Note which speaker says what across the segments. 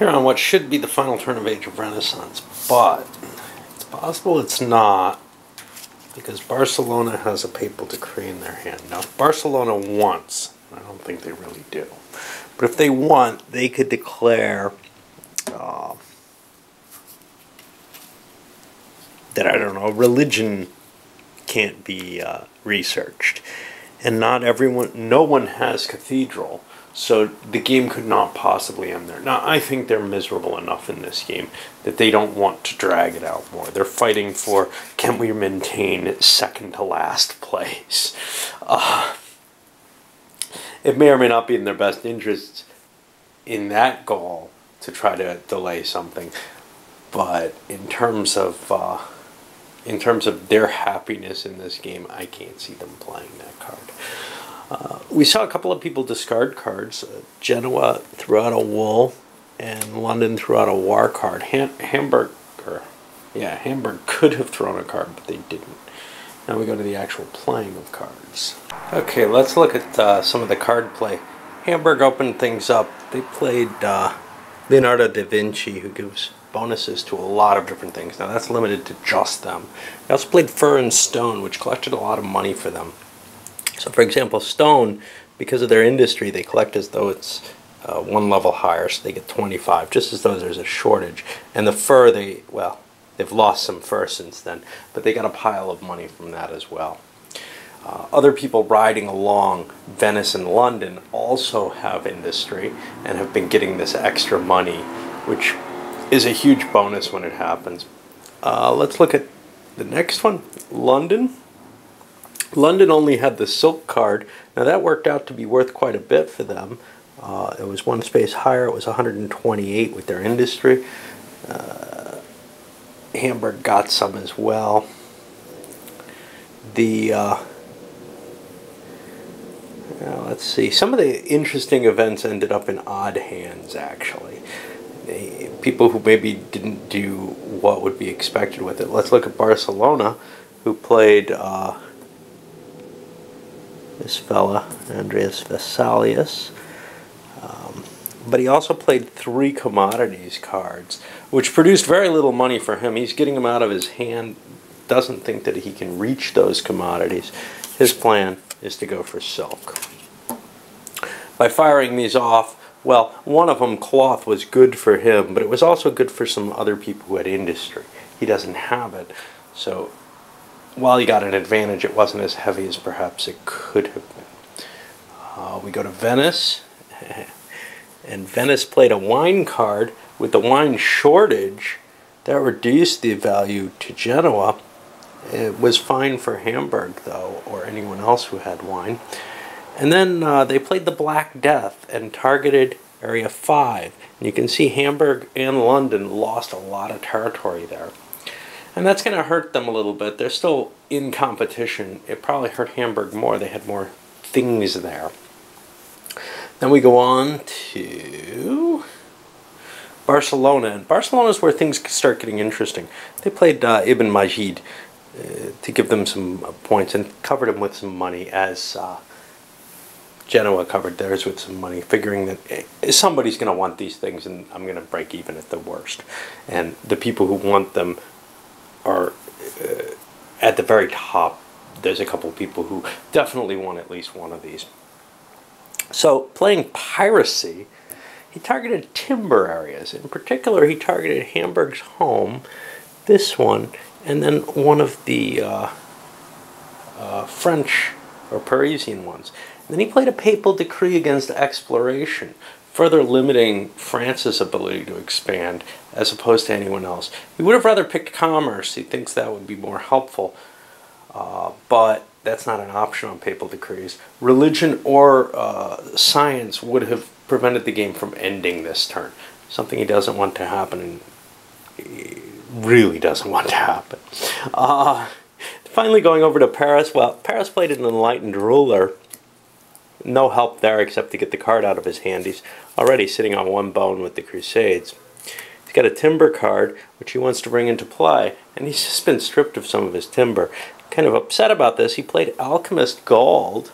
Speaker 1: Here on what should be the final turn of Age of Renaissance, but it's possible it's not, because Barcelona has a papal decree in their hand. Now, if Barcelona wants, I don't think they really do, but if they want, they could declare that, I don't know, religion can't be researched. And no one has cathedral, so the game could not possibly end there. Now, I think they're miserable enough in this game that they don't want to drag it out more. They're fighting for, can we maintain second to last place? It may or may not be in their best interests in that goal to try to delay something, but in terms of their happiness in this game, I can't see them playing that card. We saw a couple of people discard cards. Genoa threw out a wool, and London threw out a war card. Hamburg could have thrown a card, but they didn't. Now we go to the actual playing of cards. Okay, let's look at some of the card play. Hamburg opened things up. They played Leonardo da Vinci, who gives bonuses to a lot of different things. Now that's limited to just them. They also played Fur and Stone, which collected a lot of money for them. So for example, Stone, because of their industry, they collect as though it's one level higher, so they get 25, just as though there's a shortage. And the Fur, they've lost some fur since then, but they got a pile of money from that as well. Other people riding along Venice and London also have industry and have been getting this extra money, which is a huge bonus when it happens. Let's look at the next one, London. London only had the silk card. Now that worked out to be worth quite a bit for them. It was one space higher. It was 128 with their industry. Hamburg got some as well. Let's see. Some of the interesting events ended up in odd hands, actually. People who maybe didn't do what would be expected with it. Let's look at Barcelona, who played this fella, Andreas Vesalius. But he also played 3 commodities cards, which produced very little money for him. He's getting them out of his hand, doesn't think that he can reach those commodities. His plan is to go for silk. By firing these off, well, one of them, cloth, was good for him, but it was also good for some other people who had industry. He doesn't have it, so while he got an advantage, it wasn't as heavy as perhaps it could have been. We go to Venice, and Venice played a wine card. With the wine shortage, that reduced the value to Genoa. It was fine for Hamburg, though, or anyone else who had wine. And then they played the Black Death and targeted Area 5. And you can see Hamburg and London lost a lot of territory there. And that's going to hurt them a little bit. They're still in competition. It probably hurt Hamburg more. They had more things there. Then we go on to Barcelona. And Barcelona is where things start getting interesting. They played Ibn Majid to give them some points and covered them with some money, as Genoa covered theirs with some money, figuring that somebody's going to want these things and I'm going to break even at the worst. And the people who want them are at the very top. There's a couple of people who definitely want at least one of these. So playing piracy, he targeted timber areas. In particular, he targeted Hamburg's home, this one, and then one of the French or Parisian ones. And then he played a papal decree against exploration, further limiting France's ability to expand as opposed to anyone else. He would have rather picked commerce. He thinks that would be more helpful, but that's not an option on papal decrees. Religion or science would have prevented the game from ending this turn, something he doesn't want to happen, and he really doesn't want to happen. Finally, going over to Paris. Well, Paris played an enlightened ruler. No help there except to get the card out of his hand. He's already sitting on one bone with the Crusades. He's got a timber card, which he wants to bring into play, and he's just been stripped of some of his timber. Kind of upset about this, he played Alchemist Gold,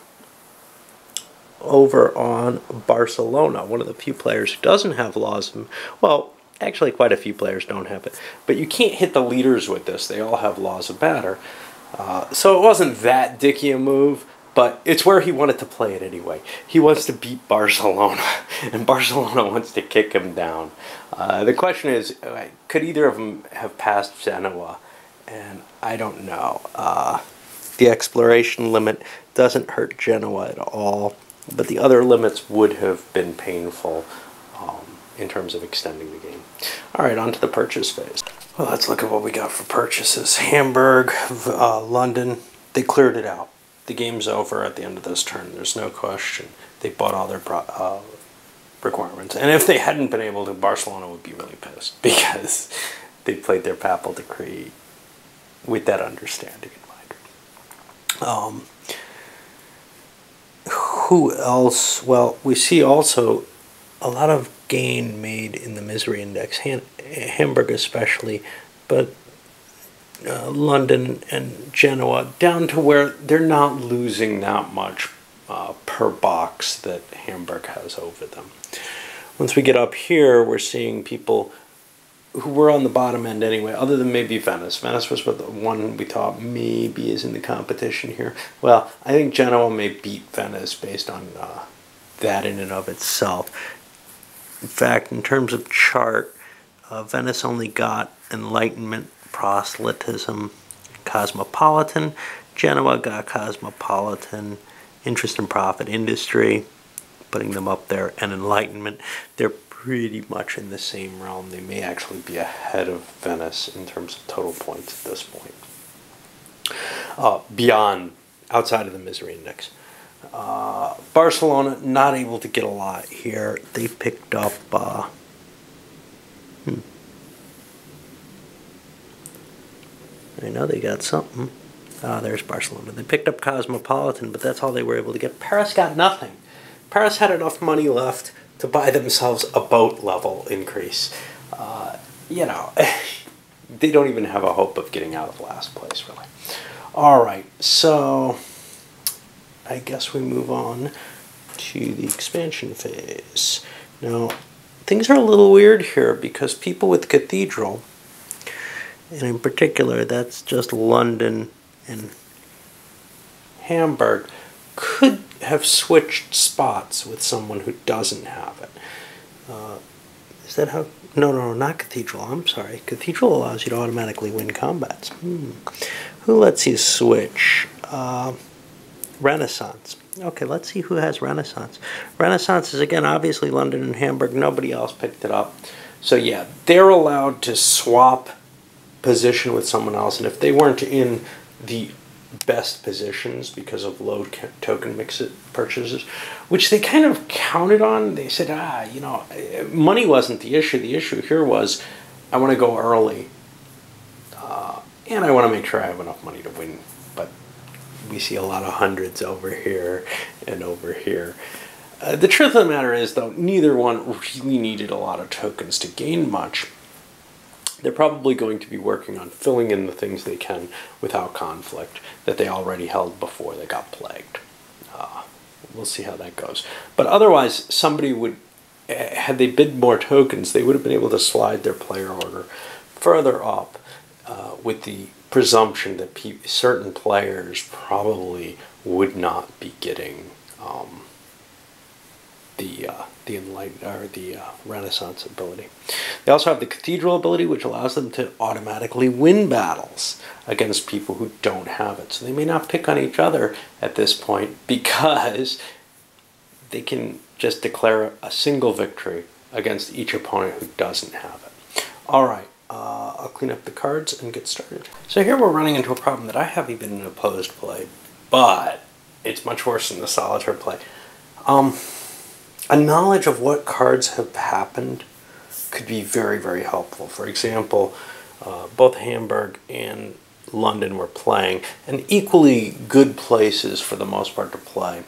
Speaker 1: over on Barcelona, one of the few players who doesn't have laws. Well, actually quite a few players don't have it. But you can't hit the leaders with this. They all have laws of batter. So it wasn't that dicky a move, but it's where he wanted to play it anyway. He wants to beat Barcelona, and Barcelona wants to kick him down. The question is, could either of them have passed Genoa? And I don't know. The exploration limit doesn't hurt Genoa at all, but the other limits would have been painful in terms of extending the game. All right, on to the purchase phase. Well, let's look at what we got for purchases. Hamburg, London, they cleared it out. The game's over at the end of this turn. There's no question. They bought all their requirements. And if they hadn't been able to, Barcelona would be really pissed because they played their papal decree with that understanding in mind. Who else? Well, we see also a lot of gain made in the misery index, Hamburg especially, but London and Genoa, down to where they're not losing that much per box that Hamburg has over them. Once we get up here, we're seeing people who were on the bottom end anyway, other than maybe Venice. Venice was the one we thought maybe is in the competition here. Well, I think Genoa may beat Venice based on that in and of itself. In fact, in terms of chart, Venice only got Enlightenment, Proselytism, Cosmopolitan. Genoa got Cosmopolitan, Interest and Profit, Industry, putting them up there, and Enlightenment. They're pretty much in the same realm. They may actually be ahead of Venice in terms of total points at this point. Outside of the misery index. Barcelona, not able to get a lot here. They picked up, I know they got something. There's Barcelona. They picked up Cosmopolitan, but that's all they were able to get. Paris got nothing. Paris had enough money left to buy themselves a boat level increase. You know, they don't even have a hope of getting out of last place, really. All right, so I guess we move on to the expansion phase. Now, things are a little weird here because people with Cathedral, and in particular, that's just London and Hamburg, could have switched spots with someone who doesn't have it. Is that how? No, not Cathedral. I'm sorry. Cathedral allows you to automatically win combats. Who lets you switch? Renaissance. Okay, let's see who has Renaissance. Renaissance is, again, obviously London and Hamburg. Nobody else picked it up. So, yeah, they're allowed to swap position with someone else. And if they weren't in the best positions because of low token mix purchases, which they kind of counted on. They said, you know, money wasn't the issue. The issue here was I want to go early, and I want to make sure I have enough money to win. But we see a lot of hundreds over here and over here. The truth of the matter is, though, neither one really needed a lot of tokens to gain much. They're probably going to be working on filling in the things they can without conflict that they already held before they got plagued. We'll see how that goes. But otherwise, somebody would, had they bid more tokens, they would have been able to slide their player order further up with the presumption that certain players probably would not be getting the Enlightened or the Renaissance ability. They also have the Cathedral ability, which allows them to automatically win battles against people who don't have it. So they may not pick on each other at this point because they can just declare a single victory against each opponent who doesn't have it. All right, I'll clean up the cards and get started. So here we're running into a problem that I have even in opposed play, but it's much worse in the solitaire play. A knowledge of what cards have happened could be very, very helpful. For example, both Hamburg and London were playing, and equally good places for the most part to play.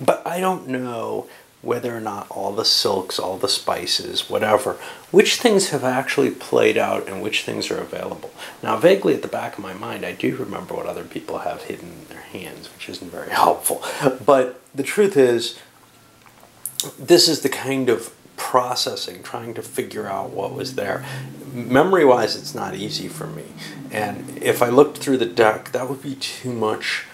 Speaker 1: But I don't know whether or not all the silks, all the spices, whatever, which things have actually played out and which things are available. Now, vaguely at the back of my mind, I do remember what other people have hidden in their hands, which isn't very helpful. But the truth is, this is the kind of processing, trying to figure out what was there. Memory-wise, it's not easy for me. And if I looked through the deck, that would be too much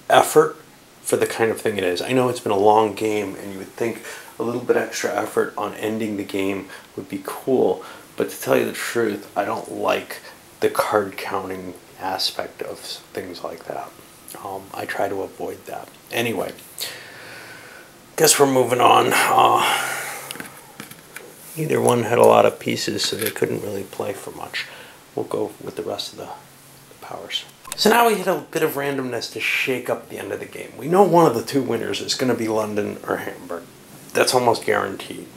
Speaker 1: effort for the kind of thing it is. I know it's been a long game, and you would think a little bit extra effort on ending the game would be cool, but to tell you the truth, I don't like the card counting aspect of things like that. I try to avoid that. Anyway, guess we're moving on. Either one had a lot of pieces, so they couldn't really play for much. We'll go with the rest of the powers. So now we hit a bit of randomness to shake up the end of the game. We know one of the two winners is going to be London or Hamburg. That's almost guaranteed.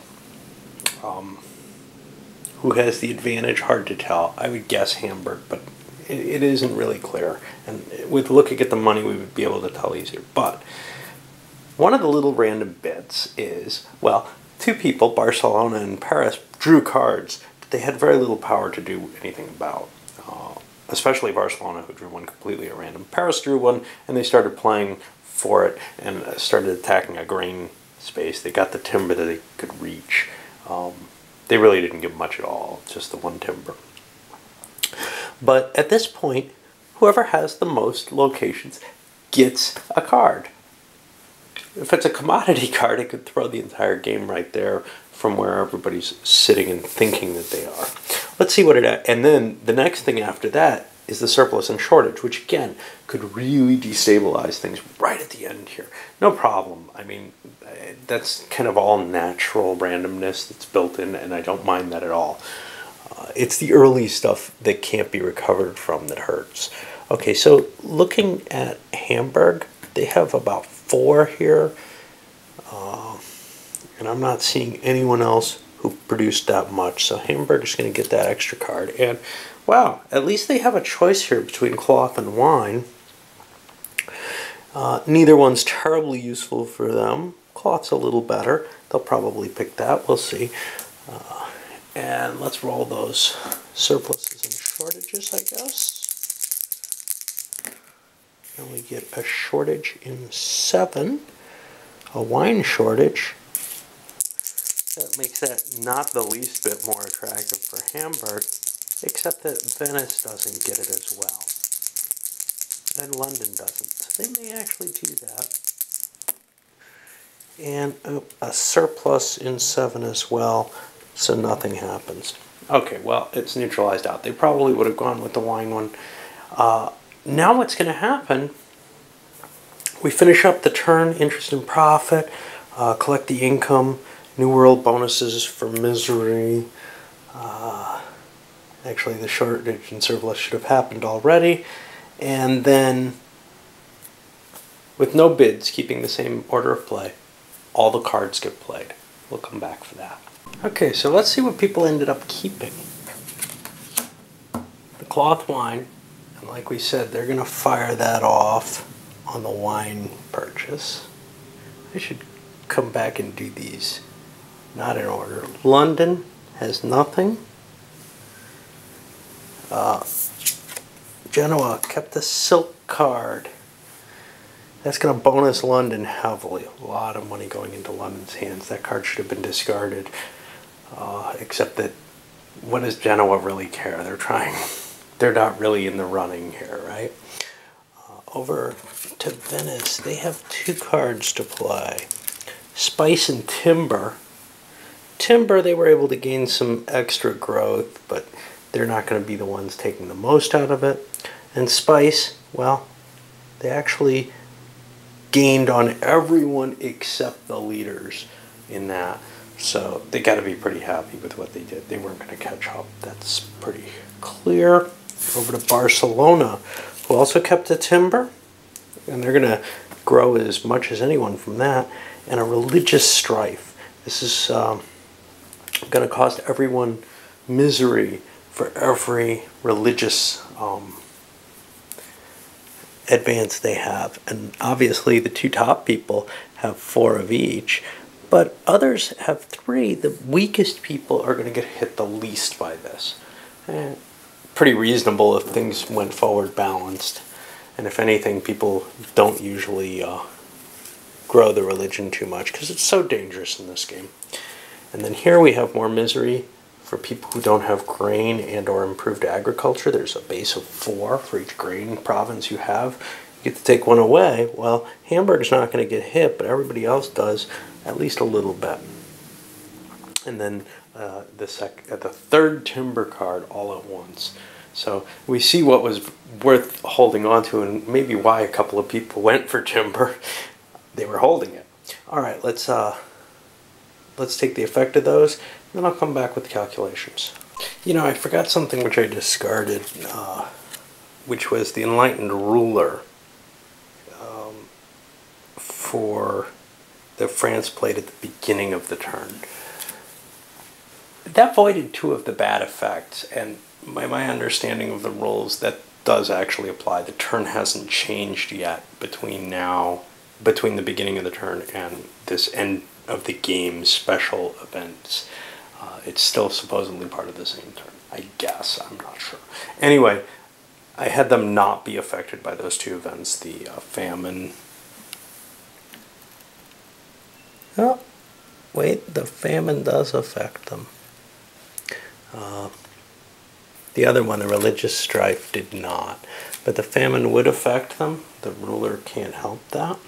Speaker 1: Who has the advantage? Hard to tell. I would guess Hamburg, but it isn't really clear. And with looking at the money, we would be able to tell easier. But one of the little random bits is, well, two people, Barcelona and Paris, drew cards that they had very little power to do anything about. Especially Barcelona, who drew one completely at random. Paris drew one, and they started playing for it and started attacking a grain space. They got the timber that they could reach. They really didn't give much at all, just the one timber. But at this point, whoever has the most locations gets a card. If it's a commodity card, it could throw the entire game right there from where everybody's sitting and thinking that they are. Let's see what it... And then the next thing after that is the surplus and shortage, which again could really destabilize things right at the end here. No problem. I mean, that's kind of all natural randomness that's built in, and I don't mind that at all. It's the early stuff that can't be recovered from that hurts. Okay, so looking at Hamburg, they have about 4 here. And I'm not seeing anyone else who produced that much. So Hamburg is going to get that extra card. And wow, at least they have a choice here between cloth and wine. Neither one's terribly useful for them. Cloth's a little better. They'll probably pick that. We'll see. And let's roll those surpluses and shortages, I guess. And we get a shortage in 7. A wine shortage. That makes that not the least bit more attractive for Hamburg, except that Venice doesn't get it as well. And London doesn't. So they may actually do that. And a surplus in 7 as well, so nothing happens. Okay, well, it's neutralized out. They probably would have gone with the wine one. Now what's going to happen, we finish up the turn, interest and profit, collect the income, New World bonuses for misery. Actually, the shortage and surplus should have happened already. And then, with no bids, keeping the same order of play, all the cards get played. We'll come back for that. Okay, so let's see what people ended up keeping. The cloth wine, and like we said, they're going to fire that off on the wine purchase. I should come back and do these not in order. London has nothing. Genoa kept the silk card. That's going to bonus London heavily. A lot of money going into London's hands. That card should have been discarded. Except that, what does Genoa really care? They're not really in the running here, right? Over to Venice, they have 2 cards to play. Spice and Timber. Timber, they were able to gain some extra growth, but they're not going to be the ones taking the most out of it. And Spice, well, they actually gained on everyone except the leaders in that. So they got to be pretty happy with what they did. They weren't going to catch up. That's pretty clear. Over to Barcelona, who also kept the Timber. And they're going to grow as much as anyone from that. And a religious strife. This is going to cost everyone misery for every religious advance they have. And obviously the two top people have 4 of each, but others have 3. The weakest people are going to get hit the least by this. Pretty reasonable if things went forward balanced. And if anything, people don't usually grow the religion too much because it's so dangerous in this game. And then here we have more misery for people who don't have grain and or improved agriculture. There's a base of 4 for each grain province you have. You get to take one away. Well, Hamburg's not going to get hit, but everybody else does at least a little bit. And then the 3rd timber card all at once. So we see what was worth holding on to and maybe why a couple of people went for timber. They were holding it. All right, let's take the effect of those, and then I'll come back with the calculations. You know, I forgot something which I discarded, which was the Enlightened Ruler for that France played at the beginning of the turn. That voided 2 of the bad effects, and by my understanding of the rules, that does actually apply. The turn hasn't changed yet between the beginning of the turn and this end of the game special events. It's still supposedly part of the same turn, I guess. I'm not sure. Anyway, I had them not be affected by those 2 events, the famine. Oh, wait, the famine does affect them. The other one, the religious strife, did not. But the famine would affect them. The ruler can't help that.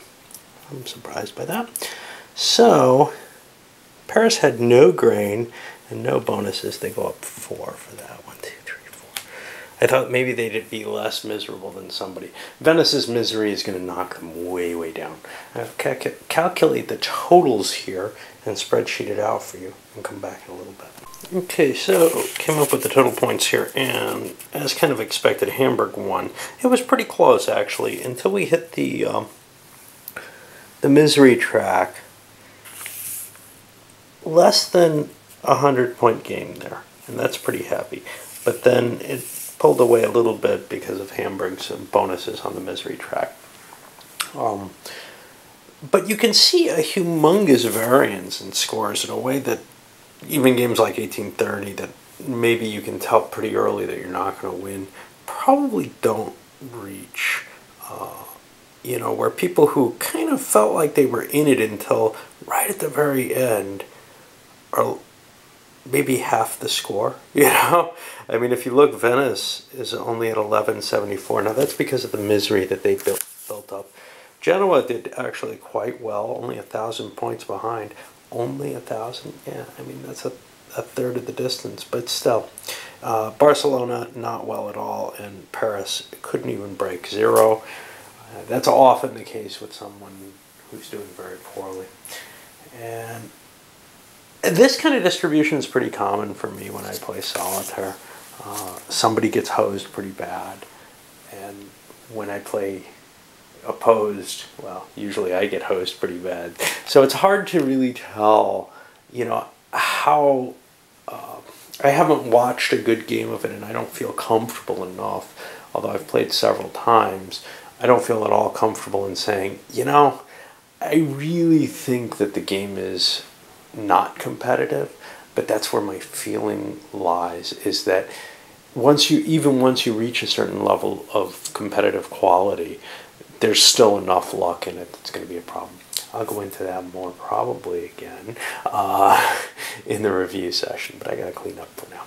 Speaker 1: I'm surprised by that. So, Paris had no grain and no bonuses. They go up 4 for that. 1, 2, 3, 4. I thought maybe they'd be less miserable than somebody. Venice's misery is going to knock them way, way down. I've calculate the totals here and spreadsheet it out for you and come back in a little bit. Okay, so came up with the total points here, and as kind of expected, Hamburg won. It was pretty close, actually, until we hit the misery track. Less than 100-point game there, and that's pretty happy. But then it pulled away a little bit because of Hamburg's bonuses on the misery track. But you can see a humongous variance in scores in a way that even games like 1830 that maybe you can tell pretty early that you're not going to win probably don't reach. You know, where people who kind of felt like they were in it until right at the very end are maybe half the score, you know? I mean, if you look, Venice is only at 1174. Now, that's because of the misery that they built up. Genoa did actually quite well, only 1,000 points behind. Only 1,000? Yeah, I mean, that's a third of the distance, but still. Barcelona, not well at all, and Paris couldn't even break 0. That's often the case with someone who's doing very poorly. And this kind of distribution is pretty common for me when I play solitaire. Somebody gets hosed pretty bad, and when I play opposed, well, usually I get hosed pretty bad. So it's hard to really tell, you know, how... I haven't watched a good game of it, and I don't feel comfortable enough, although I've played several times, I don't feel at all comfortable in saying, you know, I really think that the game is not competitive, but that's where my feeling lies, is that once you reach a certain level of competitive quality, there's still enough luck in it that's going to be a problem. I'll go into that more probably again in the review session, but I got to clean up for now.